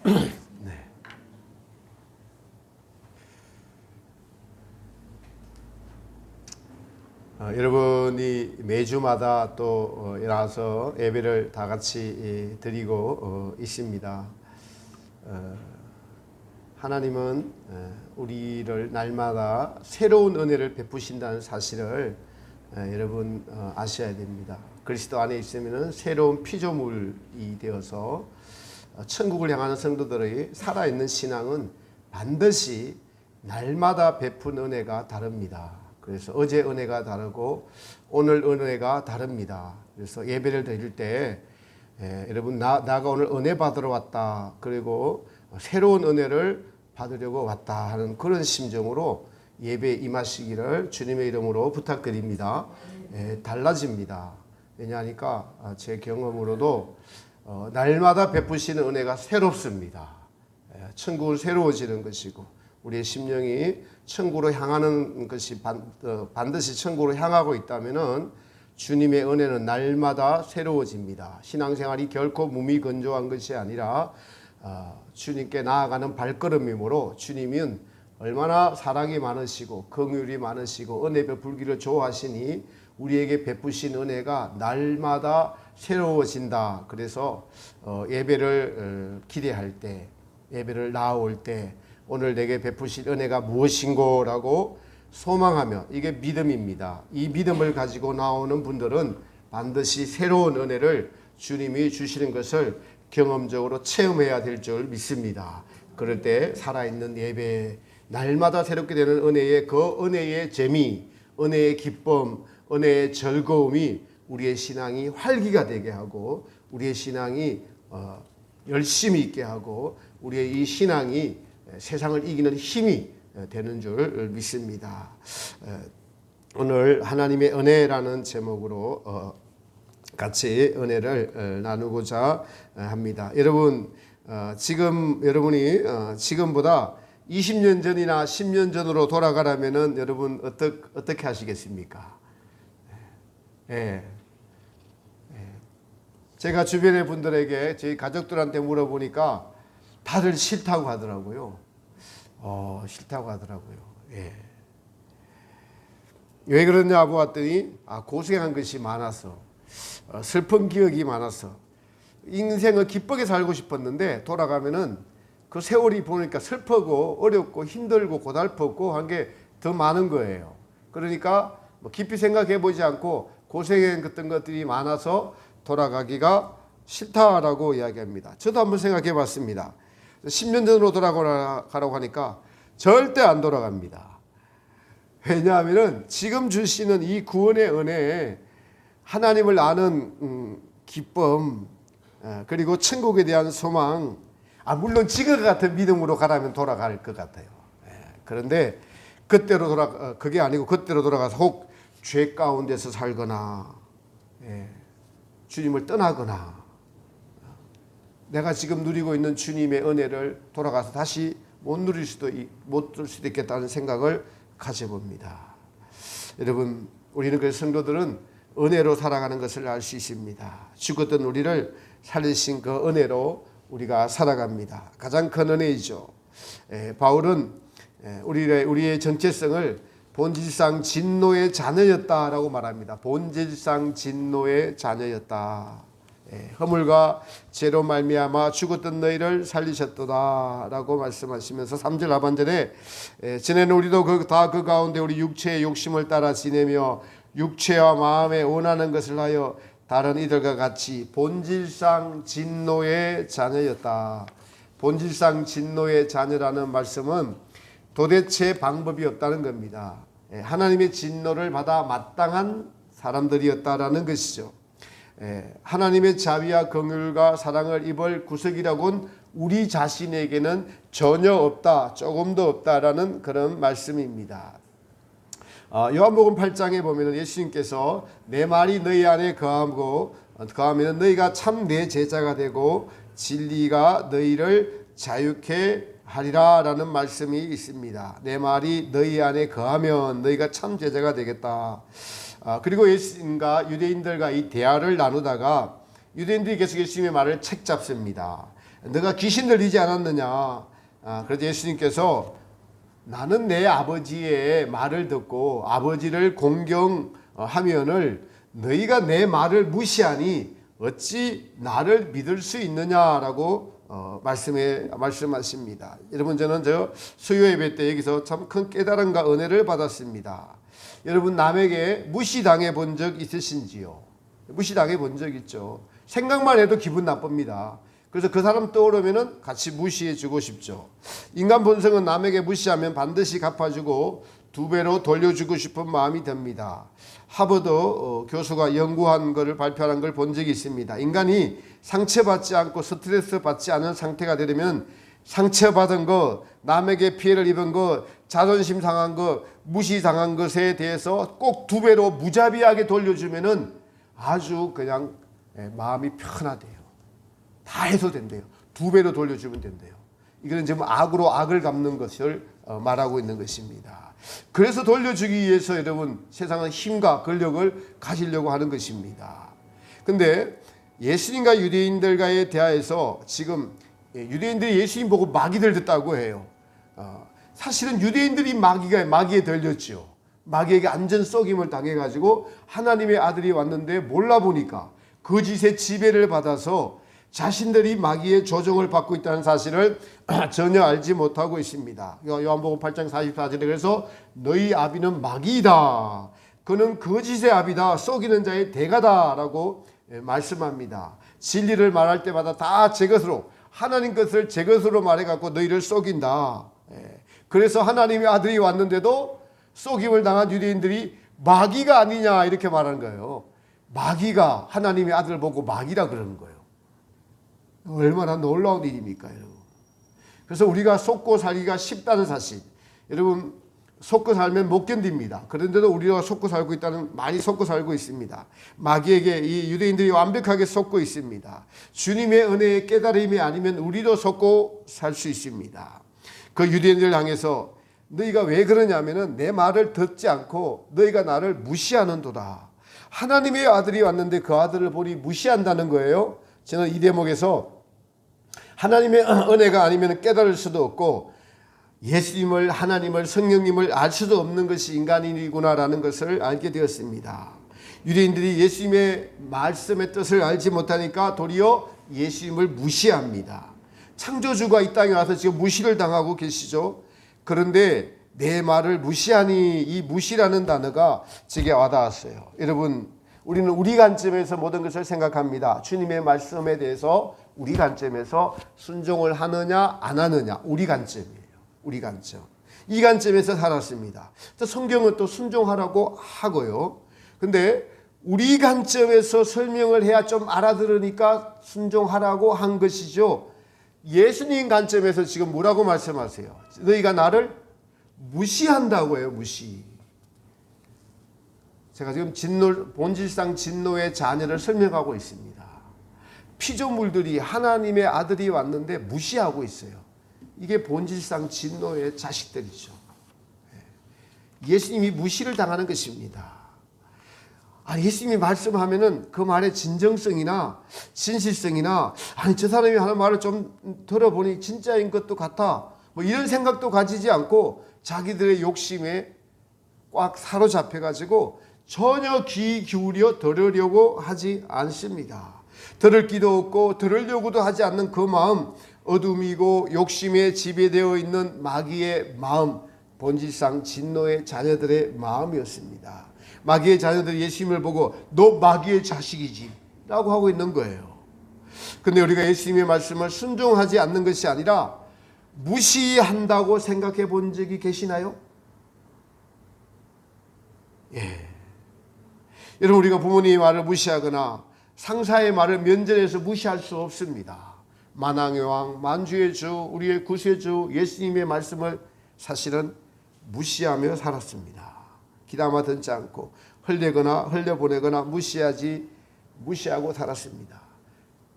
네. 여러분이 매주마다 또 일어나서 예배를 다 같이 드리고 있습니다. 하나님은 우리를 날마다 새로운 은혜를 베푸신다는 사실을 여러분 아셔야 됩니다. 그리스도 안에 있으면 새로운 피조물이 되어서 천국을 향하는 성도들의 살아있는 신앙은 반드시 날마다 베푼 은혜가 다릅니다. 그래서 어제 은혜가 다르고 오늘 은혜가 다릅니다. 그래서 예배를 드릴 때 여러분 나가 오늘 은혜 받으러 왔다, 그리고 새로운 은혜를 받으려고 왔다 하는 그런 심정으로 예배에 임하시기를 주님의 이름으로 부탁드립니다. 달라집니다. 왜냐하니까 제 경험으로도 날마다 베푸시는 은혜가 새롭습니다. 천국은 새로워지는 것이고 우리의 심령이 천국으로 향하는 것이 반드시 천국으로 향하고 있다면은 주님의 은혜는 날마다 새로워집니다. 신앙생활이 결코 무미건조한 것이 아니라 주님께 나아가는 발걸음이므로 주님은 얼마나 사랑이 많으시고 긍휼이 많으시고 은혜 베풀기를 좋아하시니 우리에게 베푸신 은혜가 날마다 새로워진다. 그래서 예배를 기대할 때, 예배를 나아올 때 오늘 내게 베푸신 은혜가 무엇인고라고 소망하며, 이게 믿음입니다. 이 믿음을 가지고 나오는 분들은 반드시 새로운 은혜를 주님이 주시는 것을 경험적으로 체험해야 될 줄 믿습니다. 그럴 때 살아있는 예배, 날마다 새롭게 되는 은혜의 그 은혜의 재미, 은혜의 기쁨, 은혜의 즐거움이 우리의 신앙이 활기가 되게 하고 우리의 신앙이 열심히 있게 하고 우리의 이 신앙이 세상을 이기는 힘이 되는 줄 믿습니다. 오늘 하나님의 은혜라는 제목으로 같이 은혜를 나누고자 합니다. 여러분, 지금 여러분이 지금보다 20년 전이나 10년 전으로 돌아가라면은 여러분 어떻게 하시겠습니까? 제가 주변의 분들에게, 저희 가족들한테 물어보니까 다들 싫다고 하더라고요. 싫다고 하더라고요. 왜 그러냐 보았더니 고생한 것이 많아서, 슬픈 기억이 많아서, 인생을 기쁘게 살고 싶었는데 돌아가면은 그 세월이 보니까 슬프고 어렵고 힘들고 고달팠고 한 게 더 많은 거예요. 그러니까 깊이 생각해 보지 않고 고생했던 것들이 많아서 돌아가기가 싫다라고 이야기합니다. 저도 한번 생각해 봤습니다. 10년 전으로 돌아가라고 하니까 절대 안 돌아갑니다. 왜냐하면 지금 주시는 이 구원의 은혜에 하나님을 아는 기쁨, 그리고 천국에 대한 소망, 물론 지금 같은 믿음으로 가라면 돌아갈 것 같아요. 그런데 그게 아니고 그때로 돌아가서 혹 죄 가운데서 살거나 주님을 떠나거나 내가 지금 누리고 있는 주님의 은혜를 돌아가서 다시 못 누릴 수도 있겠다는 생각을 가져봅니다. 여러분, 우리는 그 성도들은 은혜로 살아가는 것을 알 수 있습니다. 죽었던 우리를 살리신 그 은혜로 우리가 살아갑니다. 가장 큰 은혜이죠. 바울은 우리의 정체성을 본질상 진노의 자녀였다라고 말합니다. 본질상 진노의 자녀였다. 허물과 죄로 말미암아 죽었던 너희를 살리셨도다라고 말씀하시면서 3절 하반절에 전에는 우리도 다 그 가운데 우리 육체의 욕심을 따라 지내며 육체와 마음에 원하는 것을 하여 다른 이들과 같이 본질상 진노의 자녀였다. 본질상 진노의 자녀라는 말씀은 도대체 방법이 없다는 겁니다. 하나님의 진노를 받아 마땅한 사람들이었다라는 것이죠. 하나님의 자비와 긍휼과 사랑을 입을 구석이라고는 우리 자신에게는 전혀 없다, 조금도 없다라는 그런 말씀입니다. 요한복음 8장에 보면 예수님께서 내 말이 너희 안에 거하면 너희가 참 내 제자가 되고 진리가 너희를 자유케 하리라 라는 말씀이 있습니다. 내 말이 너희 안에 거하면 너희가 참 제자가 되겠다. 그리고 예수님과 유대인들과 이 대화를 나누다가 유대인들이 계속 예수님의 말을 책잡습니다. 너가 귀신 들리지 않았느냐. 그래서 예수님께서 나는 내 아버지의 말을 듣고 아버지를 공경하면을 너희가 내 말을 무시하니 어찌 나를 믿을 수 있느냐라고 말씀하십니다. 여러분, 저는 수요 예배 때 여기서 참 큰 깨달음과 은혜를 받았습니다. 여러분, 남에게 무시당해 본 적 있으신지요? 무시당해 본 적 있죠. 생각만 해도 기분 나쁩니다. 그래서 그 사람 떠오르면 같이 무시해 주고 싶죠. 인간 본성은 남에게 무시하면 반드시 갚아주고 두 배로 돌려주고 싶은 마음이 듭니다. 하버드 교수가 연구한 것을 발표한 걸 본 적이 있습니다. 인간이 상처받지 않고 스트레스 받지 않은 상태가 되려면 상처받은 것, 남에게 피해를 입은 것, 자존심 상한 것, 무시당한 것에 대해서 꼭 두 배로 무자비하게 돌려주면은 아주 그냥 마음이 편하대요. 다 해소된대요. 두 배로 돌려주면 된대요. 이거는 지금 악으로 악을 갚는 것을 말하고 있는 것입니다. 그래서 돌려주기 위해서 여러분 세상은 힘과 권력을 가지려고 하는 것입니다. 근데 예수님과 유대인들과의 대화에서 지금 유대인들이 예수님 보고 마귀들 듣다고 해요. 사실은 유대인들이 마귀에 들렸죠. 마귀에게 안전 쏘김을 당해가지고 하나님의 아들이 왔는데 몰라보니까 거짓의 지배를 받아서 자신들이 마귀의 조종을 받고 있다는 사실을 전혀 알지 못하고 있습니다. 요한복음 8장 44절에 그래서 너희 아비는 마귀이다. 그는 거짓의 아비다. 속이는 자의 대가다라고 말씀합니다. 진리를 말할 때마다 다 제 것으로 하나님 것을 제 것으로 말해갖고 너희를 속인다. 그래서 하나님의 아들이 왔는데도 속임을 당한 유대인들이 마귀가 아니냐 이렇게 말하는 거예요. 마귀가 하나님의 아들을 보고 마귀라 그러는 거예요. 얼마나 놀라운 일입니까, 여러분. 그래서 우리가 속고 살기가 쉽다는 사실. 여러분, 속고 살면 못 견딥니다. 그런데도 우리가 속고 살고 있다는, 많이 속고 살고 있습니다. 마귀에게 이 유대인들이 완벽하게 속고 있습니다. 주님의 은혜의 깨달음이 아니면 우리도 속고 살 수 있습니다. 그 유대인들을 향해서 너희가 왜 그러냐면은 내 말을 듣지 않고 너희가 나를 무시하는도다. 하나님의 아들이 왔는데 그 아들을 보니 무시한다는 거예요. 저는 이 대목에서 하나님의 은혜가 아니면 깨달을 수도 없고 예수님을, 하나님을, 성령님을 알 수도 없는 것이 인간이구나라는 것을 알게 되었습니다. 유대인들이 예수님의 말씀의 뜻을 알지 못하니까 도리어 예수님을 무시합니다. 창조주가 이 땅에 와서 지금 무시를 당하고 계시죠. 그런데 내 말을 무시하니, 이 무시라는 단어가 제게 와닿았어요. 여러분, 우리는 우리 관점에서 모든 것을 생각합니다. 주님의 말씀에 대해서 우리 관점에서 순종을 하느냐 안 하느냐, 우리 관점이에요. 우리 관점. 이 관점에서 살았습니다. 성경은 또 순종하라고 하고요. 근데 우리 관점에서 설명을 해야 좀 알아들으니까 순종하라고 한 것이죠. 예수님 관점에서 지금 뭐라고 말씀하세요? 너희가 나를 무시한다고 해요. 무시. 제가 지금 본질상 진노의 자녀를 설명하고 있습니다. 피조물들이 하나님의 아들이 왔는데 무시하고 있어요. 이게 본질상 진노의 자식들이죠. 예수님이 무시를 당하는 것입니다. 예수님이 말씀하면은 그 말의 진정성이나 진실성이나 저 사람이 하는 말을 좀 들어보니 진짜인 것도 같아, 뭐 이런 생각도 가지지 않고 자기들의 욕심에 꽉 사로잡혀가지고 전혀 귀 기울여 들으려고 하지 않습니다. 들을 기도 없고 들으려고도 하지 않는 그 마음, 어둠이고 욕심에 지배되어 있는 마귀의 마음, 본질상 진노의 자녀들의 마음이었습니다. 마귀의 자녀들이 예수님을 보고 너 마귀의 자식이지 라고 하고 있는 거예요. 근데 우리가 예수님의 말씀을 순종하지 않는 것이 아니라 무시한다고 생각해 본 적이 계시나요? 예. 여러분, 우리가 부모님의 말을 무시하거나 상사의 말을 면전에서 무시할 수 없습니다. 만왕의 왕, 만주의 주, 우리의 구세주 예수님의 말씀을 사실은 무시하며 살았습니다. 귀담아 듣지 않고 흘려보내거나 무시하고 살았습니다.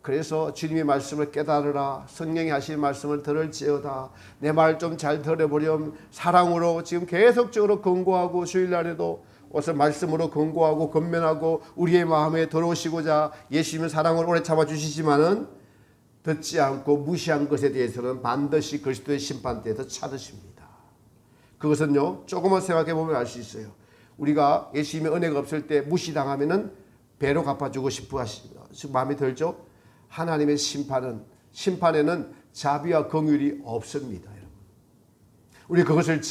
그래서 주님의 말씀을 깨달으라, 성령이 하신 말씀을 들을지어다, 내 말 좀 잘 들어보렴, 사랑으로 지금 계속적으로 권고하고 주일날에도 어서 말씀으로 권고하고 권면하고 우리의 마음에 들어오시고자 예수님은 사랑을 오래 참아주시지만은 듣지 않고 무시한 것에 대해서는 반드시 그리스도의 심판대에서 찾으십니다. 그것은요, 조금만 생각해 보면 알 수 있어요. 우리가 예수님의 은혜가 없을 때 무시당하면은 배로 갚아주고 싶어 하시죠. 마음에 들죠? 하나님의 심판에는 자비와 긍휼이 없습니다. 여러분. 우리 그것을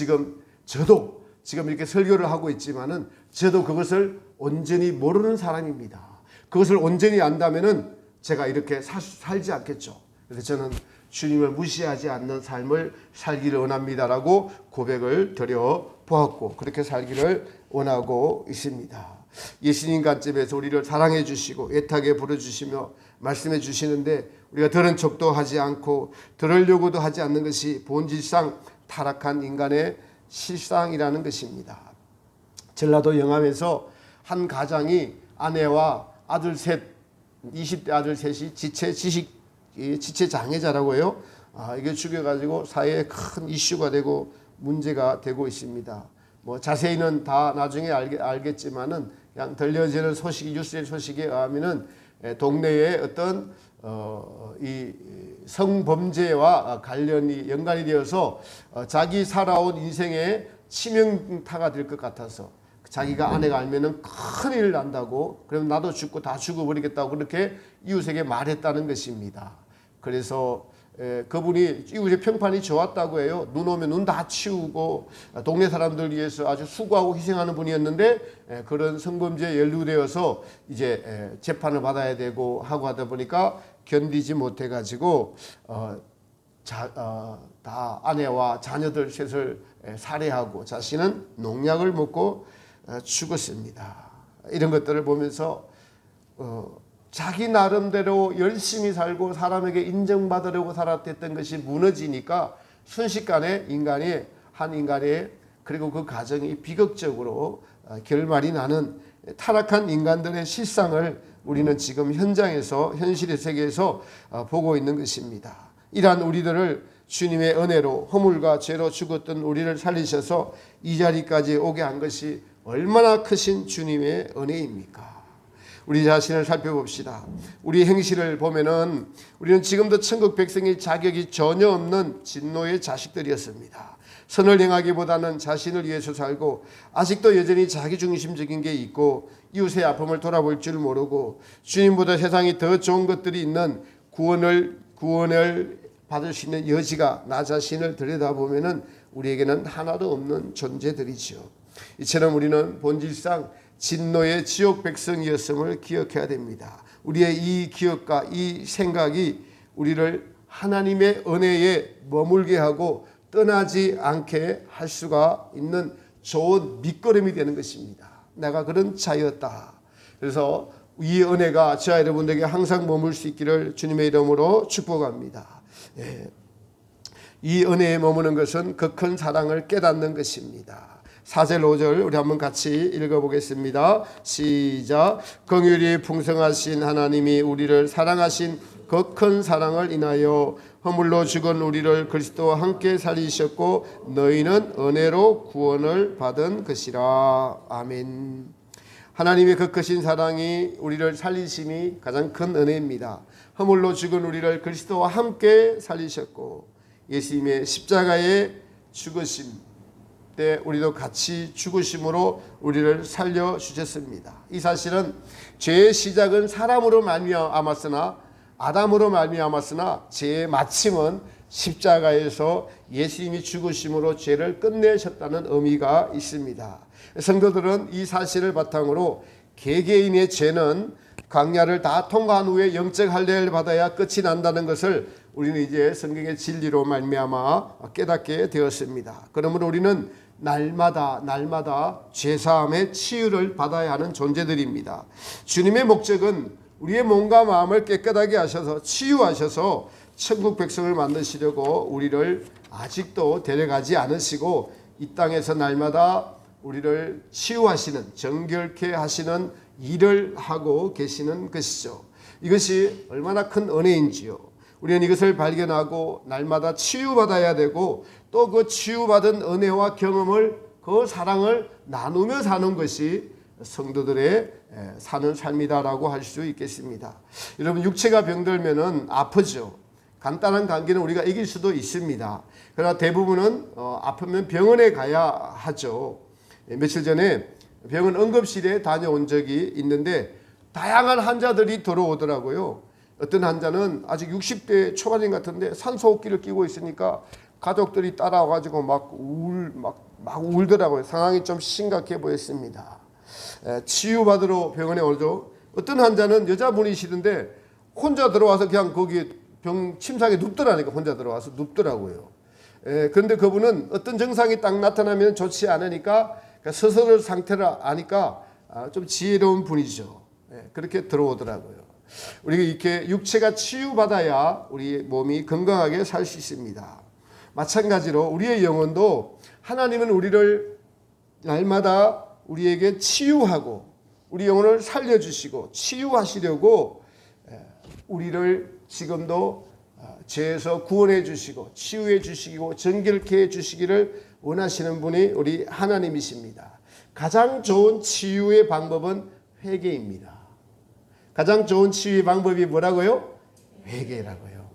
저도 지금 이렇게 설교를 하고 있지만은 저도 그것을 온전히 모르는 사람입니다. 그것을 온전히 안다면은 제가 이렇게 살지 않겠죠. 그래서 저는 주님을 무시하지 않는 삶을 살기를 원합니다라고 고백을 드려 보았고, 그렇게 살기를 원하고 있습니다. 예수님 관점에서 우리를 사랑해 주시고 애타게 부르주시며 말씀해 주시는데, 우리가 들은 척도 하지 않고 들으려고도 하지 않는 것이 본질상 타락한 인간의 실상이라는 것입니다. 전라도 영암에서 한 가장이 아내와 아들 셋, 20대 아들 셋이 지체 장애자라고요. 이게 죽여가지고 사회에 큰 이슈가 되고 문제가 되고 있습니다. 뭐 자세히는 다 나중에 알겠지만은 그냥 들려지는 소식이, 뉴스의 소식에 의하면은 동네에 어떤 이 성범죄와 연관이 되어서 자기 살아온 인생에 치명타가 될 것 같아서 자기가 아내가 알면은 큰일 난다고, 그럼 나도 죽고 다 죽어버리겠다고 그렇게 이웃에게 말했다는 것입니다. 그래서 그분이 이웃의 평판이 좋았다고 해요. 눈 오면 눈 다 치우고 동네 사람들 위해서 아주 수고하고 희생하는 분이었는데, 그런 성범죄에 연루되어서 이제 재판을 받아야 되고 하고 하다 보니까 견디지 못해 가지고 다 아내와 자녀들 셋을 살해하고 자신은 농약을 먹고 죽었습니다. 이런 것들을 보면서 자기 나름대로 열심히 살고 사람에게 인정받으려고 살았던 것이 무너지니까 순식간에 한 인간의 그리고 그 가정이 비극적으로 결말이 나는 타락한 인간들의 실상을 우리는 지금 현실의 세계에서 보고 있는 것입니다. 이러한 우리들을 주님의 은혜로 허물과 죄로 죽었던 우리를 살리셔서 이 자리까지 오게 한 것이 얼마나 크신 주님의 은혜입니까? 우리 자신을 살펴봅시다. 우리 행실을 보면은 우리는 지금도 천국 백성의 자격이 전혀 없는 진노의 자식들이었습니다. 선을 행하기보다는 자신을 위해서 살고 아직도 여전히 자기중심적인 게 있고 이웃의 아픔을 돌아볼 줄 모르고 주님보다 세상이 더 좋은 것들이 있는 구원을 받을 수 있는 여지가 나 자신을 들여다보면은 우리에게는 하나도 없는 존재들이죠. 이처럼 우리는 본질상 진노의 지옥 백성이었음을 기억해야 됩니다. 우리의 이 기억과 이 생각이 우리를 하나님의 은혜에 머물게 하고 떠나지 않게 할 수가 있는 좋은 밑거름이 되는 것입니다. 내가 그런 자였다. 그래서 이 은혜가 저와 여러분들에게 항상 머물 수 있기를 주님의 이름으로 축복합니다. 이 은혜에 머무는 것은 그 큰 사랑을 깨닫는 것입니다. 4절 5절 우리 한번 같이 읽어보겠습니다. 시작. 긍휼이 풍성하신 하나님이 우리를 사랑하신 그 큰 사랑을 인하여 허물로 죽은 우리를 그리스도와 함께 살리셨고 너희는 은혜로 구원을 받은 것이라. 아멘. 하나님의 그 크신 사랑이 우리를 살리심이 가장 큰 은혜입니다. 허물로 죽은 우리를 그리스도와 함께 살리셨고 예수님의 십자가의 죽으심 때 우리도 같이 죽으심으로 우리를 살려주셨습니다. 이 사실은 죄의 시작은 사람으로 아담으로 말미암았으나 죄의 마침은 십자가에서 예수님이 죽으심으로 죄를 끝내셨다는 의미가 있습니다. 성도들은 이 사실을 바탕으로 개개인의 죄는 광야를 다 통과한 후에 영적 할례를 받아야 끝이 난다는 것을 우리는 이제 성경의 진리로 말미암아 깨닫게 되었습니다. 그러므로 우리는 날마다 죄사함의 치유를 받아야 하는 존재들입니다. 주님의 목적은 우리의 몸과 마음을 깨끗하게 하셔서 치유하셔서 천국 백성을 만드시려고 우리를 아직도 데려가지 않으시고 이 땅에서 날마다 우리를 치유하시는, 정결케 하시는 일을 하고 계시는 것이죠. 이것이 얼마나 큰 은혜인지요. 우리는 이것을 발견하고 날마다 치유받아야 되고 또 그 치유받은 은혜와 경험을, 그 사랑을 나누며 사는 것이 성도들의 사는 삶이다라고 할 수 있겠습니다. 여러분, 육체가 병들면은 아프죠. 간단한 감기는 우리가 이길 수도 있습니다. 그러나 대부분은 아프면 병원에 가야 하죠. 며칠 전에 병원 응급실에 다녀온 적이 있는데 다양한 환자들이 들어오더라고요. 어떤 환자는 아직 60대 초반인 것 같은데 산소호흡기를 끼고 있으니까 가족들이 따라와가지고 막 울더라고요. 상황이 좀 심각해 보였습니다. 치유받으러 병원에 오죠. 어떤 환자는 여자분이시던데 혼자 들어와서 그냥 거기 병 침상에 눕더라니까. 혼자 들어와서 눕더라고요. 그런데 그분은 어떤 증상이 딱 나타나면 좋지 않으니까 스스로 상태를 아니까 좀 지혜로운 분이죠. 그렇게 들어오더라고요. 우리가 이렇게 육체가 치유받아야 우리 몸이 건강하게 살 수 있습니다. 마찬가지로 우리의 영혼도 하나님은 우리를 날마다 우리에게 치유하고 우리 영혼을 살려주시고 치유하시려고 우리를 지금도 죄에서 구원해 주시고 치유해 주시고 정결케 해 주시기를 원하시는 분이 우리 하나님이십니다. 가장 좋은 치유의 방법은 회개입니다. 가장 좋은 치유의 방법이 뭐라고요? 회개라고요.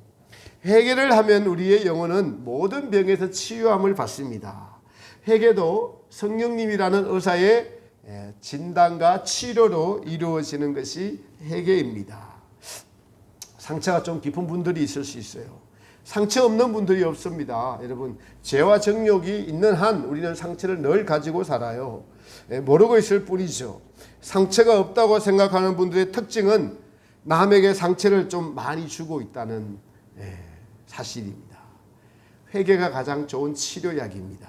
회개를 하면 우리의 영혼은 모든 병에서 치유함을 받습니다. 회개도 성령님이라는 의사의 진단과 치료로 이루어지는 것이 회개입니다. 상처가 좀 깊은 분들이 있을 수 있어요. 상처 없는 분들이 없습니다. 여러분, 죄와 정욕이 있는 한 우리는 상처를 늘 가지고 살아요. 모르고 있을 뿐이죠. 상처가 없다고 생각하는 분들의 특징은 남에게 상처를 좀 많이 주고 있다는 사실입니다. 회개가 가장 좋은 치료약입니다.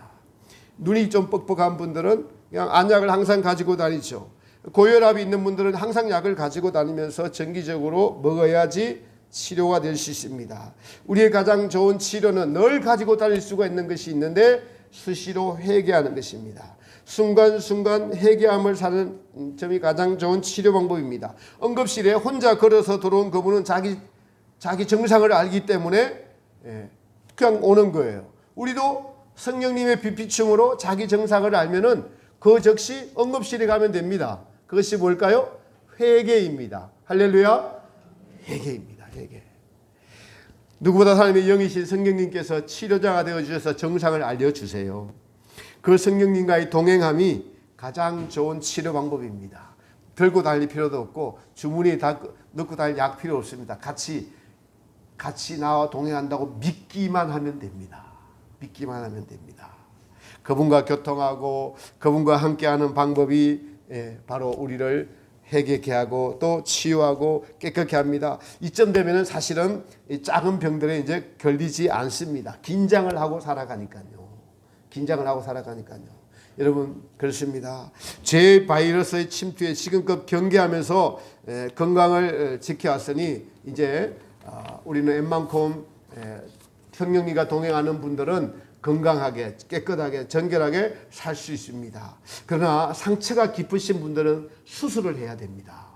눈이 좀 뻑뻑한 분들은 그냥 안약을 항상 가지고 다니죠. 고혈압이 있는 분들은 항상 약을 가지고 다니면서 정기적으로 먹어야지 치료가 될 수 있습니다. 우리의 가장 좋은 치료는 늘 가지고 다닐 수가 있는 것이 있는데 수시로 회개하는 것입니다. 순간순간 회개함을 사는 점이 가장 좋은 치료 방법입니다. 응급실에 혼자 걸어서 들어온 그분은 자기 정상을 알기 때문에 그냥 오는 거예요. 우리도 성령님의 빛비춤으로 자기 정상을 알면은 그 즉시 응급실에 가면 됩니다. 그것이 뭘까요? 회개입니다. 할렐루야. 회개입니다. 회개. 누구보다 하나님의 영이신 성령님께서 치료자가 되어주셔서 정상을 알려주세요. 그 성령님과의 동행함이 가장 좋은 치료 방법입니다. 들고 다닐 필요도 없고 주머니에 다 넣고 다닐 약 필요 없습니다. 같이 나와 동행한다고 믿기만 하면 됩니다. 믿기만 하면 됩니다. 그분과 교통하고 그분과 함께하는 방법이 바로 우리를 회개케 하고 또 치유하고 깨끗게 합니다. 이쯤 되면은 사실은 작은 병들에 이제 걸리지 않습니다. 긴장을 하고 살아가니까요. 여러분 그렇습니다. 죄 바이러스의 침투에 지금껏 경계하면서 건강을 지켜왔으니 이제 우리는 웬만큼 성령님과 동행하는 분들은 건강하게 깨끗하게 정결하게 살 수 있습니다. 그러나 상처가 깊으신 분들은 수술을 해야 됩니다.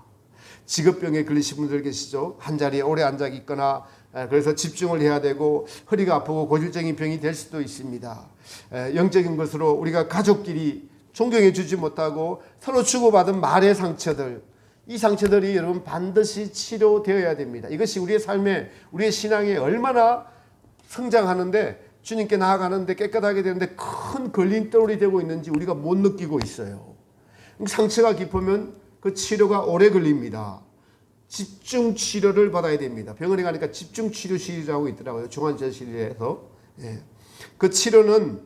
직업병에 걸리신 분들 계시죠. 한 자리에 오래 앉아 있거나 그래서 집중을 해야 되고 허리가 아프고 고질적인 병이 될 수도 있습니다. 영적인 것으로 우리가 가족끼리 존경해 주지 못하고 서로 주고받은 말의 상처들, 이 상처들이 여러분 반드시 치료되어야 됩니다. 이것이 우리의 삶에 우리의 신앙에 얼마나 성장하는데 주님께 나아가는데 깨끗하게 되는데 큰 걸림돌이 되고 있는지 우리가 못 느끼고 있어요. 상처가 깊으면 그 치료가 오래 걸립니다. 집중 치료를 받아야 됩니다. 병원에 가니까 집중 치료실이라고 있더라고요. 중환자실에서. 그 치료는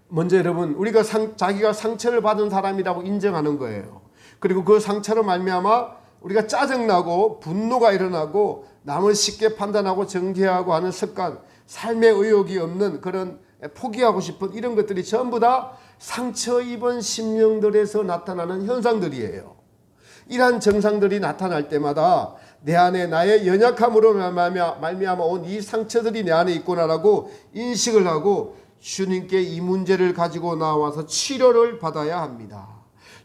먼저 여러분 우리가 자기가 상처를 받은 사람이라고 인정하는 거예요. 그리고 그 상처로 말미암아 우리가 짜증나고 분노가 일어나고 남을 쉽게 판단하고 정죄하고 하는 습관, 삶의 의욕이 없는 그런 포기하고 싶은 이런 것들이 전부 다 상처 입은 심령들에서 나타나는 현상들이에요. 이러한 증상들이 나타날 때마다 내 안에 나의 연약함으로 말미암아 온 이 상처들이 내 안에 있구나라고 인식을 하고 주님께 이 문제를 가지고 나와서 치료를 받아야 합니다.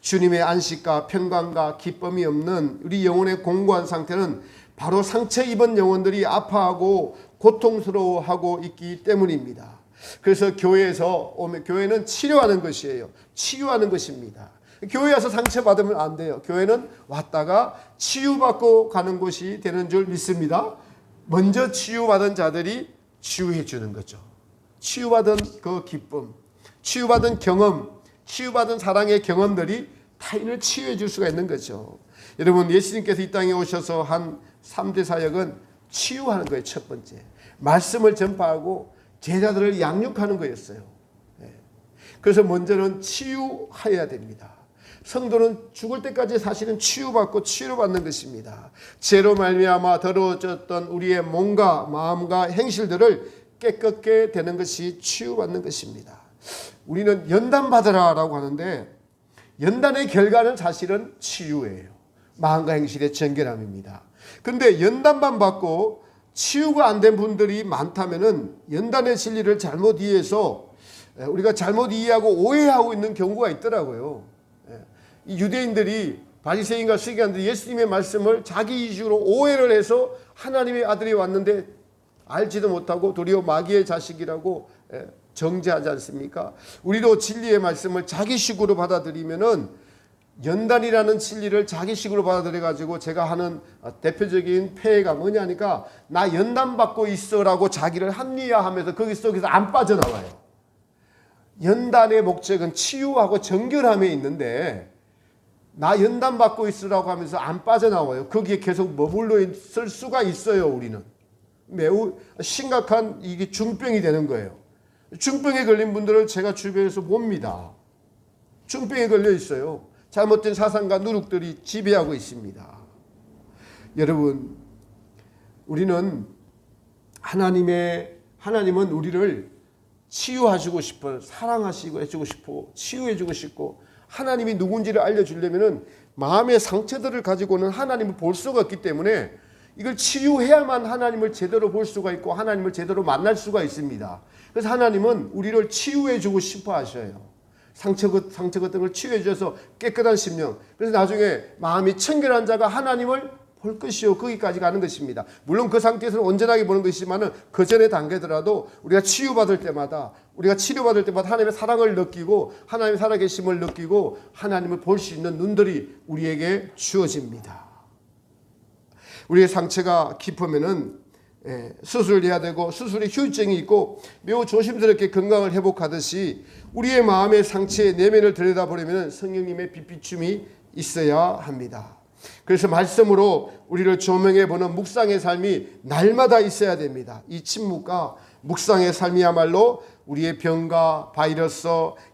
주님의 안식과 평강과 기쁨이 없는 우리 영혼의 공고한 상태는 바로 상처 입은 영혼들이 아파하고 고통스러워하고 있기 때문입니다. 그래서 교회에서 오면 교회는 치료하는 것이에요. 치유하는 것입니다. 교회 와서 상처받으면 안 돼요. 교회는 왔다가 치유받고 가는 곳이 되는 줄 믿습니다. 먼저 치유받은 자들이 치유해 주는 거죠. 치유받은 그 기쁨, 치유받은 경험, 치유받은 사랑의 경험들이 타인을 치유해 줄 수가 있는 거죠. 여러분, 예수님께서 이 땅에 오셔서 한 3대 사역은 치유하는 거예요. 첫 번째, 말씀을 전파하고 제자들을 양육하는 거였어요. 그래서 먼저는 치유해야 됩니다. 성도는 죽을 때까지 사실은 치유받고 치유받는 것입니다. 죄로 말미암아 더러워졌던 우리의 몸과 마음과 행실들을 깨끗게 되는 것이 치유받는 것입니다. 우리는 연단받으라라고 하는데 연단의 결과는 사실은 치유예요. 마음과 행실의 정결함입니다. 그런데 연단만 받고 치유가 안 된 분들이 많다면은 연단의 진리를 잘못 이해해서 우리가 잘못 이해하고 오해하고 있는 경우가 있더라고요. 이 유대인들이 바리새인과 서기관들이 예수님의 말씀을 자기 이식으로 오해를 해서 하나님의 아들이 왔는데 알지도 못하고 도리어 마귀의 자식이라고 정죄하지 않습니까? 우리도 진리의 말씀을 자기식으로 받아들이면은 연단이라는 진리를 자기식으로 받아들여 가지고 제가 하는 대표적인 폐해가 뭐냐니까 나 연단받고 있어라고 자기를 합리화하면서 거기 속에서 안 빠져나와요. 연단의 목적은 치유하고 정결함에 있는데 나 연단받고 있으라고 하면서 안 빠져나와요. 거기에 계속 머물러 있을 수가 있어요. 우리는 매우 심각한 이게 중병이 되는 거예요. 중병에 걸린 분들을 제가 주변에서 봅니다. 중병에 걸려 있어요. 잘못된 사상과 누룩들이 지배하고 있습니다. 여러분, 우리는 하나님은 우리를 치유하시고 싶어, 사랑하시고 해주고 싶고, 치유해주고 싶고, 하나님이 누군지를 알려주려면은 마음의 상처들을 가지고는 하나님을 볼 수가 없기 때문에 이걸 치유해야만 하나님을 제대로 볼 수가 있고 하나님을 제대로 만날 수가 있습니다. 그래서 하나님은 우리를 치유해주고 싶어 하셔요. 상처 같은 걸 치유해 주셔서 깨끗한 심령. 그래서 나중에 마음이 청결한 자가 하나님을 볼 것이요. 거기까지 가는 것입니다. 물론 그 상태에서는 온전하게 보는 것이지만 그 전의 단계더라도 우리가 치유받을 때마다 우리가 치료받을 때마다 하나님의 사랑을 느끼고 하나님의 살아계심을 느끼고 하나님을 볼 수 있는 눈들이 우리에게 주어집니다. 우리의 상처가 깊으면은 수술해야 되고 수술에 후유증이 있고 매우 조심스럽게 건강을 회복하듯이 우리의 마음의 상처의 내면을 들여다보려면 성령님의 빛비춤이 있어야 합니다. 그래서 말씀으로 우리를 조명해보는 묵상의 삶이 날마다 있어야 됩니다. 이 침묵과 묵상의 삶이야말로 우리의 병과 바이러스,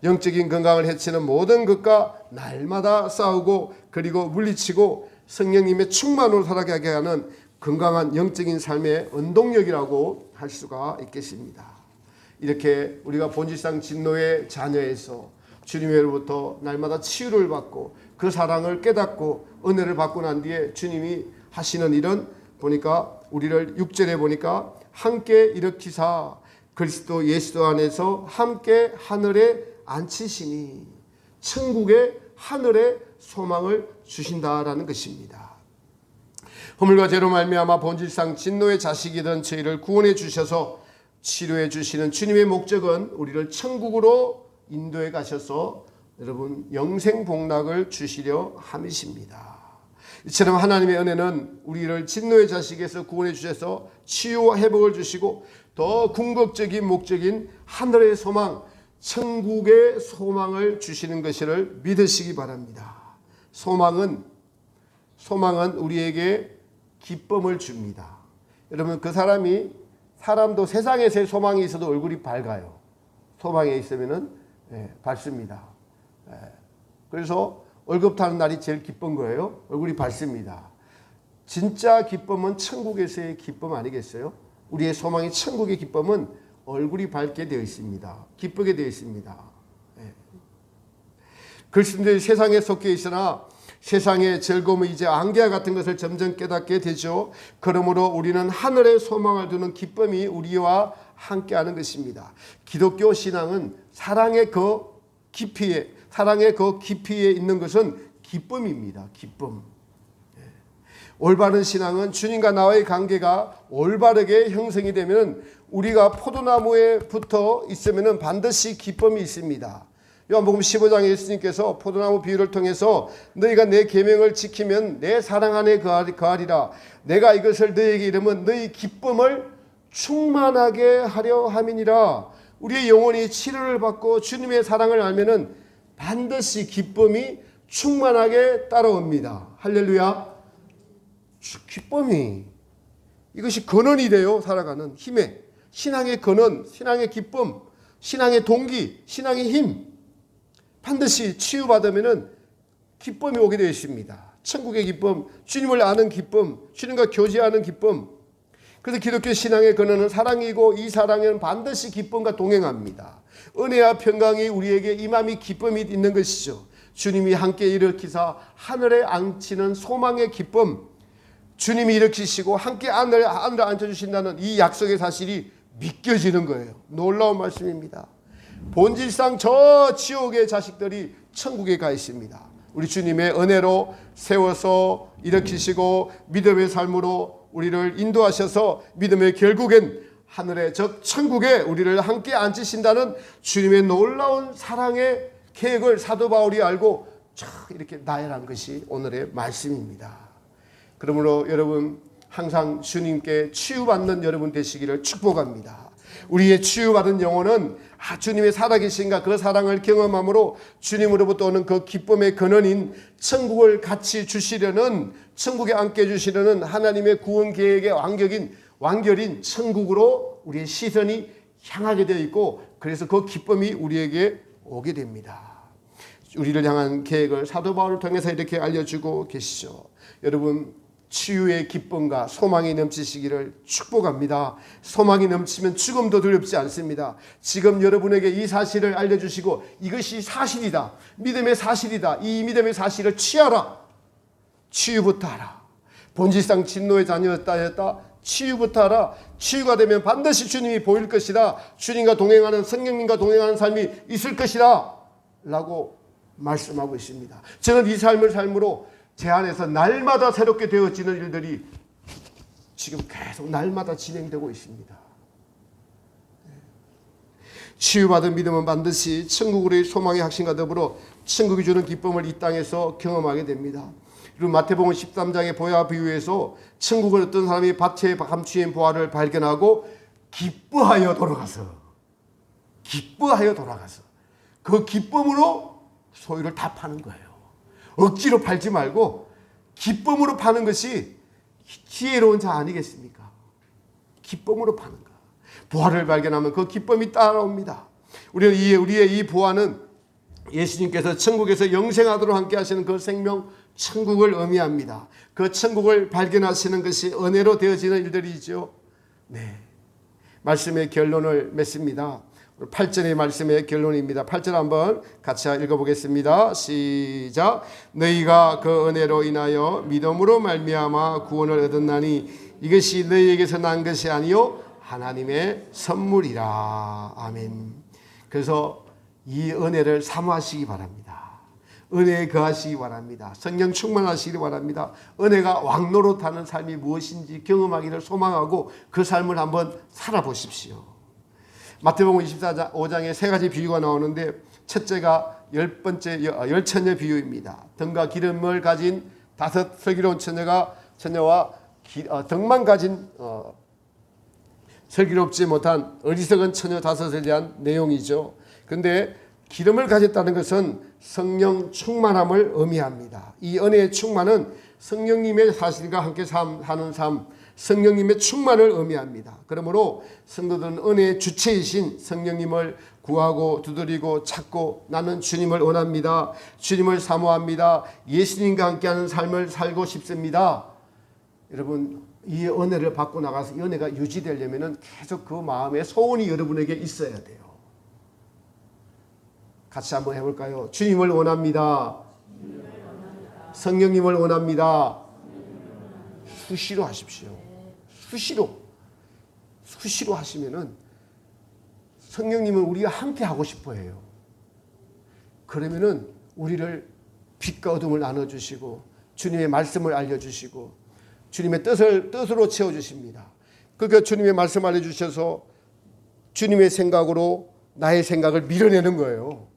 영적인 건강을 해치는 모든 것과 날마다 싸우고 그리고 물리치고 성령님의 충만으로 살아가게 하는 건강한 영적인 삶의 원동력이라고 할 수가 있겠습니다. 이렇게 우리가 본질상 진노의 자녀에서 주님으로부터 날마다 치유를 받고 그 사랑을 깨닫고 은혜를 받고 난 뒤에 주님이 하시는 일은 보니까 우리를 6절에 보니까 함께 일으키사 그리스도 예수 안에서 함께 하늘에 앉히시니 천국의 하늘의 소망을 주신다라는 것입니다. 허물과 죄로 말미암아 본질상 진노의 자식이던 저희를 구원해 주셔서 치료해 주시는 주님의 목적은 우리를 천국으로 인도해 가셔서 여러분 영생 복락을 주시려 함이십니다. 이처럼 하나님의 은혜는 우리를 진노의 자식에서 구원해 주셔서 치유와 회복을 주시고 더 궁극적인 목적인 하늘의 소망, 천국의 소망을 주시는 것을 믿으시기 바랍니다. 소망은 우리에게 기쁨을 줍니다. 여러분 그 사람도 세상에서의 소망이 있어도 얼굴이 밝아요. 소망에 있으면은 밝습니다. 그래서 월급 타는 날이 제일 기쁜 거예요. 얼굴이 밝습니다. 진짜 기쁨은 천국에서의 기쁨 아니겠어요? 우리의 소망이 천국의 기쁨은 얼굴이 밝게 되어 있습니다. 기쁘게 되어 있습니다. 그리스도인들이 세상에 속해 있으나 세상의 즐거움은 이제 안개와 같은 것을 점점 깨닫게 되죠. 그러므로 우리는 하늘에 소망을 두는 기쁨이 우리와 함께하는 것입니다. 기독교 신앙은 사랑의 그 깊이에 있는 것은 기쁨입니다. 기쁨. 올바른 신앙은 주님과 나와의 관계가 올바르게 형성이 되면 우리가 포도나무에 붙어 있으면 반드시 기쁨이 있습니다. 요한복음 15장에 예수님께서 포도나무 비유를 통해서 너희가 내 계명을 지키면 내 사랑 안에 거하리라. 내가 이것을 너희에게 이르면 너희 기쁨을 충만하게 하려 함이니라. 우리의 영혼이 치료를 받고 주님의 사랑을 알면은 반드시 기쁨이 충만하게 따라옵니다. 할렐루야. 기쁨이, 이것이 근원이 돼요. 살아가는 힘에. 신앙의 근원, 신앙의 기쁨, 신앙의 동기, 신앙의 힘. 반드시 치유받으면 기쁨이 오게 되어 있습니다. 천국의 기쁨, 주님을 아는 기쁨, 주님과 교제하는 기쁨. 그래서 기독교 신앙의 근원은 사랑이고 이 사랑은 반드시 기쁨과 동행합니다. 은혜와 평강이 우리에게 임함이 기쁨이 있는 것이죠. 주님이 함께 일으키사 하늘에 앉히는 소망의 기쁨, 주님이 일으키시고 함께 하늘에 앉혀주신다는 이 약속의 사실이 믿겨지는 거예요. 놀라운 말씀입니다. 본질상 저 지옥의 자식들이 천국에 가 있습니다. 우리 주님의 은혜로 세워서 일으키시고 믿음의 삶으로 우리를 인도하셔서 믿음의 결국엔 하늘의 적 천국에 우리를 함께 앉히신다는 주님의 놀라운 사랑의 계획을 사도 바울이 알고 이렇게 나열한 것이 오늘의 말씀입니다. 그러므로 여러분 항상 주님께 치유받는 여러분 되시기를 축복합니다. 우리의 치유받은 영혼은 주님의 살아계신가 그 사랑을 경험함으로 주님으로부터 오는 그 기쁨의 근원인 천국을 같이 주시려는, 천국에 앉게 해주시려는 하나님의 구원 계획의 완결인 천국으로 우리의 시선이 향하게 되어 있고, 그래서 그 기쁨이 우리에게 오게 됩니다. 우리를 향한 계획을 사도 바울을 통해서 이렇게 알려주고 계시죠. 여러분, 치유의 기쁨과 소망이 넘치시기를 축복합니다. 소망이 넘치면 죽음도 두렵지 않습니다. 지금 여러분에게 이 사실을 알려주시고 이것이 사실이다, 믿음의 사실이다, 이 믿음의 사실을 취하라. 치유부터 하라. 본질상 진노의 자녀였다. 치유부터 하라. 치유가 되면 반드시 주님이 보일 것이다. 주님과 동행하는, 성령님과 동행하는 삶이 있을 것이다 라고 말씀하고 있습니다. 저는 이 삶을 삶으로 제 안에서 날마다 새롭게 되어지는 일들이 지금 계속 날마다 진행되고 있습니다. 치유받은 믿음은 반드시 천국으로의 소망의 확신과 더불어 천국이 주는 기쁨을 이 땅에서 경험하게 됩니다. 그리고 마태복음 13장의 보화 비유에서 천국은 어떤 사람이 밭에 감추인 보화를 발견하고 기뻐하여 돌아가서 그 기쁨으로 소유를 다 파는 거예요. 억지로 팔지 말고 기쁨으로 파는 것이 지혜로운 자 아니겠습니까? 기쁨으로 파는 거. 보화를 발견하면 그 기쁨이 따라옵니다. 우리의 이 보화는 예수님께서 천국에서 영생하도록 함께 하시는 그 생명 천국을 의미합니다. 그 천국을 발견하시는 것이 은혜로 되어지는 일들이죠. 네. 말씀의 결론을 맺습니다. 8절의 말씀의 결론입니다. 8절 한번 같이 읽어보겠습니다. 시작. 너희가 그 은혜로 인하여 믿음으로 말미암아 구원을 얻었나니 이것이 너희에게서 난 것이 아니요 하나님의 선물이라. 아멘. 그래서 이 은혜를 사모하시기 바랍니다. 은혜에 거하시기 바랍니다. 성령 충만하시기 바랍니다. 은혜가 왕노릇하는 삶이 무엇인지 경험하기를 소망하고 그 삶을 한번 살아보십시오. 마태복음 25장에 세 가지 비유가 나오는데 첫째가 열 처녀 비유입니다. 등과 기름을 가진 5 슬기로운 처녀와 등만 가진 슬기롭지 못한 어리석은 처녀 5에 대한 내용이죠. 그런데 기름을 가졌다는 것은 성령 충만함을 의미합니다. 이 은혜의 충만은 성령님의 사실과 함께 사는 삶, 성령님의 충만을 의미합니다. 그러므로 성도들은 은혜의 주체이신 성령님을 구하고 두드리고 찾고 나는 주님을 원합니다. 주님을 사모합니다. 예수님과 함께하는 삶을 살고 싶습니다. 여러분, 이 은혜를 받고 나가서 이 은혜가 유지되려면 계속 그 마음의 소원이 여러분에게 있어야 돼요. 같이 한번 해볼까요? 주님을 원합니다. 성령님을 원합니다. 수시로 하십시오. 수시로 하시면은 성령님은 우리가 함께 하고 싶어 해요. 그러면은 우리를 빛과 어둠을 나눠주시고 주님의 말씀을 알려주시고 주님의 뜻으로 채워주십니다. 그러니까 주님의 말씀 알려주셔서 주님의 생각으로 나의 생각을 밀어내는 거예요.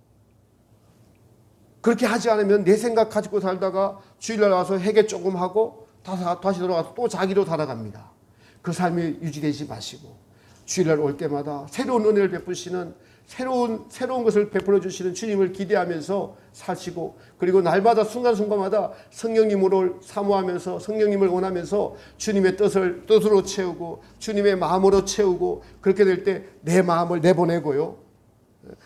그렇게 하지 않으면 내 생각 가지고 살다가 주일날 와서 회개 조금 하고 다시 돌아가서 또 자기로 살아갑니다. 그 삶이 유지되지 마시고 주일날 올 때마다 새로운 은혜를 베푸시는 새로운 것을 베풀어 주시는 주님을 기대하면서 사시고, 그리고 날마다 순간순간마다 성령님을 사모하면서 성령님을 원하면서 주님의 뜻으로 채우고 주님의 마음으로 채우고, 그렇게 될 때 내 마음을 내보내고요,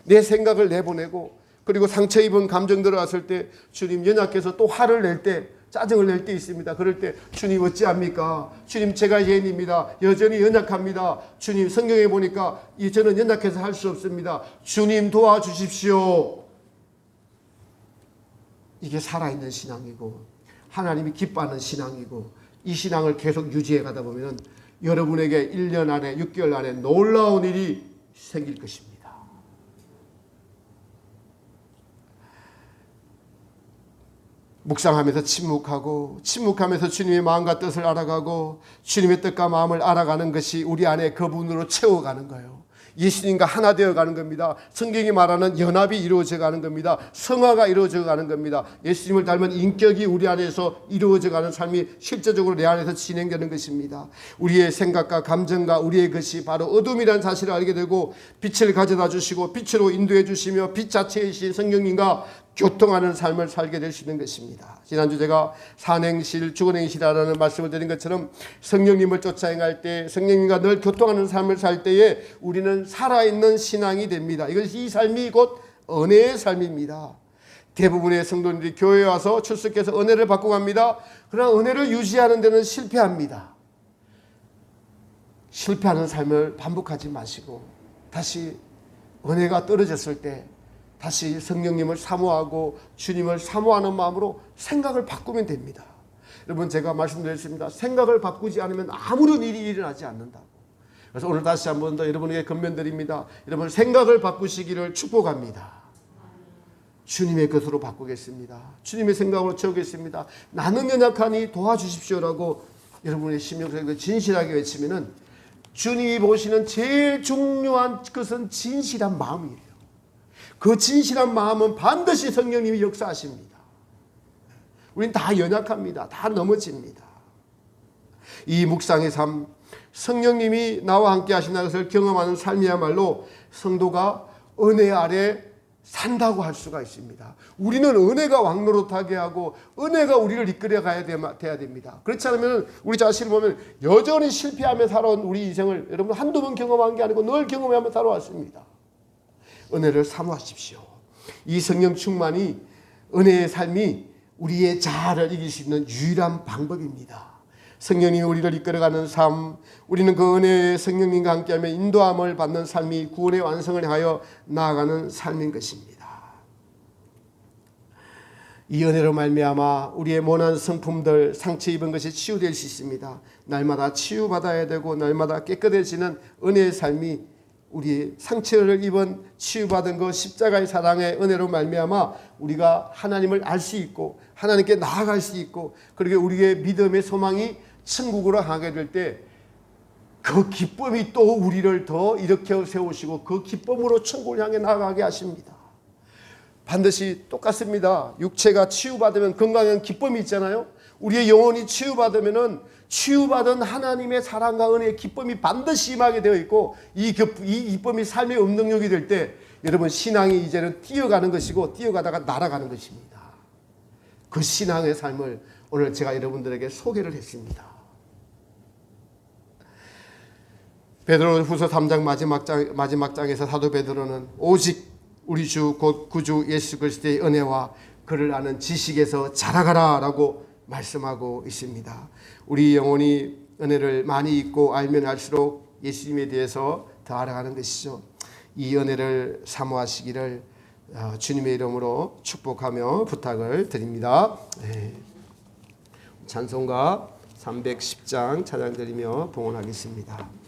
내 생각을 내보내고, 그리고 상처 입은 감정 들어왔을 때 주님 연약해서 또 화를 낼 때, 짜증을 낼 때 있습니다. 그럴 때 주님 어찌합니까? 주님 제가 죄인입니다. 여전히 연약합니다. 주님 성경에 보니까 저는 연약해서 할 수 없습니다. 주님 도와주십시오. 이게 살아있는 신앙이고 하나님이 기뻐하는 신앙이고, 이 신앙을 계속 유지해 가다 보면 여러분에게 1년 안에 6개월 안에 놀라운 일이 생길 것입니다. 묵상하면서 침묵하면서 주님의 마음과 뜻을 알아가고 주님의 뜻과 마음을 알아가는 것이 우리 안에 그분으로 채워가는 거예요. 예수님과 하나 되어가는 겁니다. 성경이 말하는 연합이 이루어져 가는 겁니다. 성화가 이루어져 가는 겁니다. 예수님을 닮은 인격이 우리 안에서 이루어져 가는 삶이 실제적으로 내 안에서 진행되는 것입니다. 우리의 생각과 감정과 우리의 것이 바로 어둠이라는 사실을 알게 되고 빛을 가져다 주시고 빛으로 인도해 주시며 빛 자체이신 성령님과 교통하는 삶을 살게 될 수 있는 것입니다. 지난주 제가 산행실, 주거행실이라는 말씀을 드린 것처럼 성령님을 쫓아 행할 때, 성령님과 늘 교통하는 삶을 살 때에 우리는 살아있는 신앙이 됩니다. 이것이 이 삶이 곧 은혜의 삶입니다. 대부분의 성도들이 교회에 와서 출석해서 은혜를 받고 갑니다. 그러나 은혜를 유지하는 데는 실패합니다. 실패하는 삶을 반복하지 마시고 다시 은혜가 떨어졌을 때 다시 성령님을 사모하고 주님을 사모하는 마음으로 생각을 바꾸면 됩니다. 여러분, 제가 말씀드렸습니다. 생각을 바꾸지 않으면 아무런 일이 일어나지 않는다고. 그래서 오늘 다시 한 번 더 여러분에게 권면드립니다. 여러분, 생각을 바꾸시기를 축복합니다. 주님의 것으로 바꾸겠습니다. 주님의 생각으로 채우겠습니다. 나는 연약하니 도와주십시오라고 여러분의 심령속에서 진실하게 외치면은 주님이 보시는 제일 중요한 것은 진실한 마음이에요. 그 진실한 마음은 반드시 성령님이 역사하십니다. 우린 다 연약합니다. 다 넘어집니다. 이 묵상의 삶, 성령님이 나와 함께 하신다는 것을 경험하는 삶이야말로 성도가 은혜 아래 산다고 할 수가 있습니다. 우리는 은혜가 왕노릇하게 하고 은혜가 우리를 이끌어 가야 돼야 됩니다. 그렇지 않으면 우리 자신을 보면 여전히 실패하며 살아온 우리 인생을 여러분 한두 번 경험한 게 아니고 늘 경험하며 살아왔습니다. 은혜를 사모하십시오. 이 성령 충만이, 은혜의 삶이 우리의 자아를 이길 수 있는 유일한 방법입니다. 성령님이 우리를 이끌어가는 삶, 우리는 그 은혜의 성령님과 함께하며 인도함을 받는 삶이 구원의 완성을 향하여 나아가는 삶인 것입니다. 이 은혜로 말미암아 우리의 모난 성품들, 상처 입은 것이 치유될 수 있습니다. 날마다 치유받아야 되고 날마다 깨끗해지는 은혜의 삶이, 우리 상처를 입은 치유받은 그 십자가의 사랑의 은혜로 말미암아 우리가 하나님을 알 수 있고 하나님께 나아갈 수 있고, 그리고 우리의 믿음의 소망이 천국으로 향하게 될 때 그 기쁨이 또 우리를 더 일으켜 세우시고 그 기쁨으로 천국을 향해 나아가게 하십니다. 반드시 똑같습니다. 육체가 치유받으면 건강한 기쁨이 있잖아요. 우리의 영혼이 치유받으면은 치유받은 하나님의 사랑과 은혜의 기쁨이 반드시 임하게 되어 있고, 이 기쁨이 삶의 음능력이 될 때 여러분 신앙이 이제는 뛰어가는 것이고 뛰어가다가 날아가는 것입니다. 그 신앙의 삶을 오늘 제가 여러분들에게 소개를 했습니다. 베드로후서 3장 마지막 장에서 사도 베드로는 오직 우리 주 곧 구주 예수 그리스도의 은혜와 그를 아는 지식에서 자라가라라고 말씀하고 있습니다. 우리 영혼이 은혜를 많이 잊고 알면 알수록 예수님에 대해서 더 알아가는 것이죠. 이 은혜를 사모하시기를 주님의 이름으로 축복하며 부탁을 드립니다. 네. 찬송가 310장 찬양 드리며 봉헌하겠습니다.